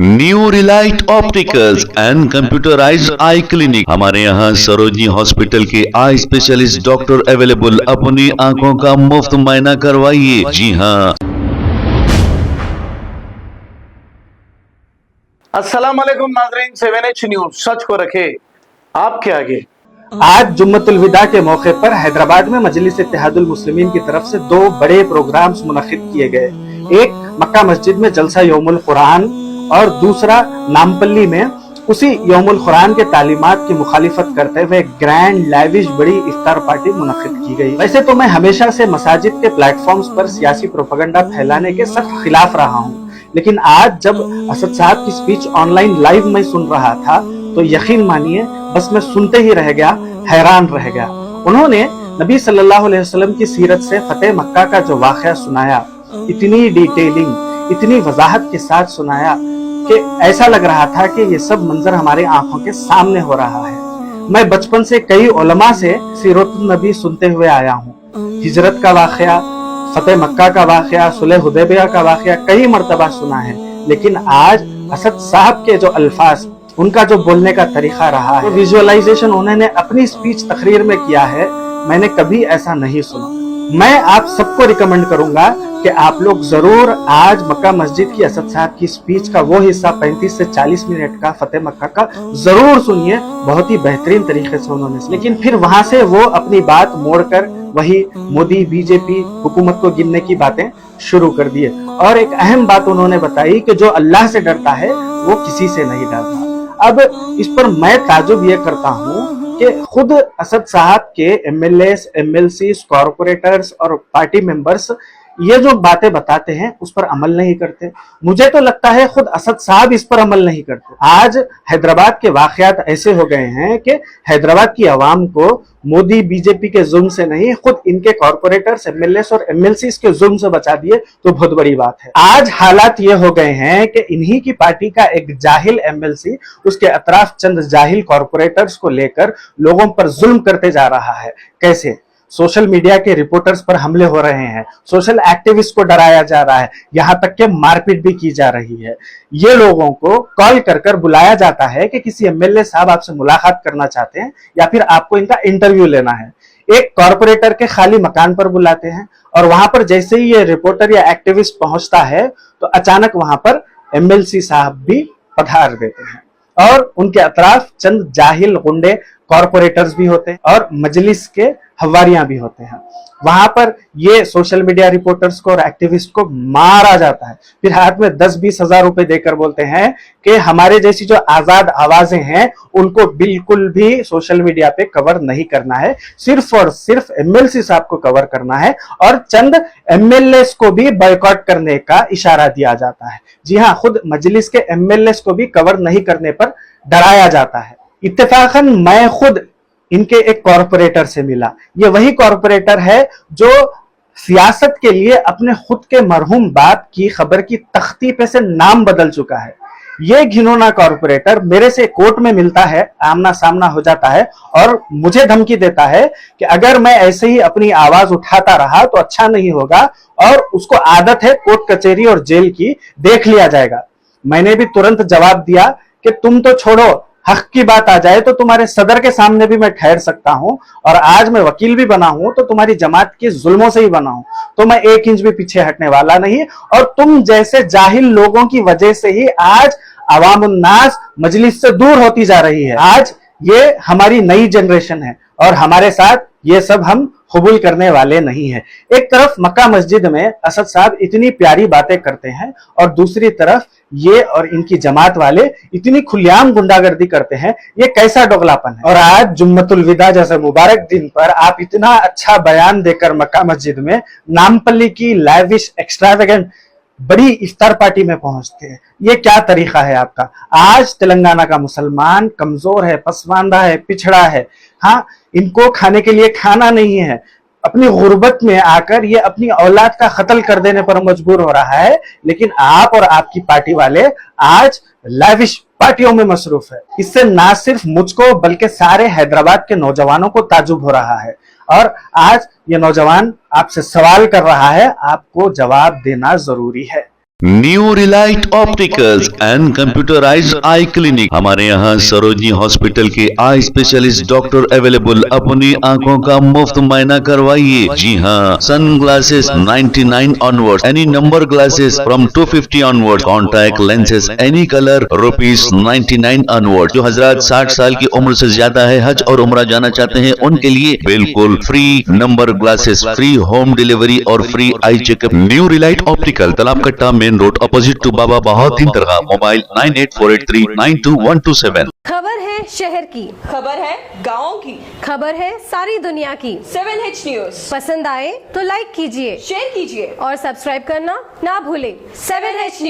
New Relight opticals and computerised I clinic. हमारे यहाँ Sarojini hospital के आई स्पेशलिस्ट डॉक्टर अवेलेबल। अपनी आंखों का मुफ्त मुआयना करवाइए। जी हाँ। अस्सलाम वालेकुम नाज़रीन, 7H न्यूज सच को रखे आपके आगे। आज जुम्मतुल विदा के मौके पर हैदराबाद में मजलिस इत्तेहादुल मुस्लिमीन की तरफ से दो बड़े प्रोग्राम्स मुनक्किद किए गए। एक मक्का मस्जिद में जलसा यौमुल कुरान और दूसरा नामपल्ली में उसी यौमुल कुरान के तालीमात की मुखालिफत करते हुए ग्रैंड लैविश बड़ी इफ्तार पार्टी मुनक्किद की गई। वैसे तो मैं हमेशा से मसाजिद के प्लेटफॉर्म्स पर सियासी प्रोपेगेंडा फैलाने के सख्त खिलाफ रहा हूँ, लेकिन आज जब असद साहब की स्पीच ऑनलाइन लाइव में सुन रहा था तो यकीन मानिए बस मैं सुनते ही रह गया, हैरान रह गया। उन्होंने नबी सल्लल्लाहु अलैहि वसल्लम की सीरत से फतेह मक्का का जो वाक़या सुनाया, इतनी डिटेलिंग, इतनी वजाहत के साथ सुनाया कि ऐसा लग रहा था कि ये सब मंजर हमारे आंखों के सामने हो रहा है। मैं बचपन से कई उलमा से सीरतुन नबी सुनते हुए आया हूँ। हिजरत का वाक़या, फतेह मक्का का वाक़या, सुलह हुदैबिया का वाक़या कई मर्तबा सुना है, लेकिन आज असद साहब के जो अल्फाज, उनका जो बोलने का तरीका रहा है, विजुअलाइजेशन उन्होंने अपनी स्पीच तकरीर में किया है, मैंने कभी ऐसा नहीं सुना। मैं आप सबको रिकमेंड करूंगा कि आप लोग जरूर आज मक्का मस्जिद की असद साहब की स्पीच का वो हिस्सा 35 से 40 मिनट का फतेह मक्का का जरूर सुनिए। बहुत ही बेहतरीन तरीके से उन्होंने, लेकिन फिर वहां से वो अपनी बात मोड़कर वही मोदी बीजेपी हुकूमत को गिनने की बातें शुरू कर दिए। और एक अहम बात उन्होंने बताई कि जो अल्लाह से डरता है वो किसी से नहीं डरता। अब इस पर मैं ताजुब ये करता हूँ कि खुद असद साहब के एमएलएस, एमएलसीज, कॉर्पोरेटर्स और पार्टी मेंबर्स ये जो बातें बताते हैं उस पर अमल नहीं करते। मुझे तो लगता है खुद असद साहब इस पर अमल नहीं करते। आज हैदराबाद के वाकयात ऐसे हो गए हैं कि हैदराबाद की आवाम को मोदी बीजेपी के जुल्म से नहीं, खुद इनके कॉर्पोरेटर्स, एमएलएस और एमएलसीज के जुल्म से बचा दिए तो बहुत बड़ी बात है। आज हालात ये हो गए हैं कि इन्हीं की पार्टी का एक जाहिल एमएलसी उसके अतराफ चंद जाहिल कॉर्पोरेटर्स को लेकर लोगों पर जुल्म करते जा रहा है। कैसे? सोशल मीडिया के रिपोर्टर्स पर हमले हो रहे हैं, सोशल एक्टिविस्ट को डराया जा रहा है, यहाँ तक के मारपीट भी की जा रही है। ये लोगों को कॉल कर कर बुलाया जाता है कि किसी एमएलए साहब आपसे मुलाकात करना चाहते हैं या फिर आपको इनका इंटरव्यू लेना है। एक कॉर्पोरेटर के खाली मकान पर बुलाते हैं और वहां पर जैसे ही ये रिपोर्टर या एक्टिविस्ट पहुंचता है तो अचानक वहां पर एमएलसी साहब भी पधार देते हैं और उनके अतराफ चंद जाहिल गुंडे कॉर्पोरेटर्स भी होते हैं और मजलिस के हवारियां भी होते हैं। वहां पर ये सोशल मीडिया रिपोर्टर्स को और एक्टिविस्ट को मारा जाता है, फिर हाथ में 10-20 हजार रुपए देकर बोलते हैं कि हमारे जैसी जो आजाद आवाजें हैं उनको बिल्कुल भी सोशल मीडिया पे कवर नहीं करना है, सिर्फ और सिर्फ एमएलसी साहब को कवर करना है और चंद एमएलएस को भी बॉयकॉट करने का इशारा दिया जाता है। जी हाँ, खुद मजलिस के एमएलएस को भी कवर नहीं करने पर डराया जाता है। इत्तेफाकन मैं खुद इनके एक कॉर्पोरेटर से मिला। ये वही कॉर्पोरेटर है जो सियासत के लिए अपने खुद के मरहूम बाप की खबर की तख्ती पे से नाम बदल चुका है। ये घिनौना कॉर्पोरेटर मेरे से कोर्ट में मिलता है, आमना सामना हो जाता है और मुझे धमकी देता है कि अगर मैं ऐसे ही अपनी आवाज उठाता रहा तो अच्छा नहीं होगा और उसको आदत है कोर्ट कचहरी और जेल की, देख लिया जाएगा। मैंने भी तुरंत जवाब दिया कि तुम तो छोड़ो, हक की बात आ जाए तो तुम्हारे सदर के सामने भी मैं ठहर सकता हूं और आज मैं वकील भी बना हूं तो तुम्हारी जमात के जुल्मों से ही बना हूं, तो मैं 1 इंच भी पीछे हटने वाला नहीं। और तुम जैसे जाहिल लोगों की वजह से ही आज अवामुन्नास मजलिस से दूर होती जा रही है। आज ये हमारी नई जनरेशन है और हमारे साथ ये सब हम कबूल करने वाले नहीं है। एक तरफ मक्का मस्जिद में असद साहब इतनी प्यारी बातें करते हैं और दूसरी तरफ ये और इनकी जमात वाले इतनी खुलेआम गुंडागर्दी करते हैं। ये कैसा दोगलापन है? और आज जुम्मतुल विदा जैसे मुबारक दिन पर आप इतना अच्छा बयान देकर मक्का मस्जिद में नामपल्ली की लैविश एक्स्ट्रावेगेंट बड़ी इफ्तार पार्टी में पहुंचते हैं। ये क्या तरीका है आपका? आज तेलंगाना का मुसलमान कमजोर है, पसमानदा है, पिछड़ा है। हाँ, इनको खाने के लिए खाना नहीं है। अपनी गुर्बत में आकर ये अपनी औलाद का कत्ल कर देने पर मजबूर हो रहा है, लेकिन आप और आपकी पार्टी वाले आज लाविश पार्टियों में मसरूफ है। इससे ना सिर्फ मुझको बल्कि सारे हैदराबाद के नौजवानों को ताजुब हो रहा है और आज ये नौजवान आपसे सवाल कर रहा है, आपको जवाब देना जरूरी है। New Relight opticals and computerised I clinic. हमारे यहाँ सरोजनी हॉस्पिटल के आई स्पेशलिस्ट डॉक्टर अवेलेबल। अपनी आंखों का मुफ्त मुआयना करवाइए। जी हाँ, sunglasses 99 onward, any number glasses from 250 onward, contact lenses any colour ₹99 onward. जो हजरात 60 साल की उम्र से ज्यादा है, हज और उम्रा जाना चाहते हैं, उनके लिए बिल्कुल free number glasses, free home delivery और free eye checkup. New Relight Optical, Talab Katta, main road, opposite to Baba Bahauddin Dargah. Mobile 9848392127। खबर है शहर की, खबर है गाँव की, खबर है सारी दुनिया की। 7H न्यूज पसंद आए तो लाइक कीजिए, शेयर कीजिए और सब्सक्राइब करना ना भूलें। 7H news.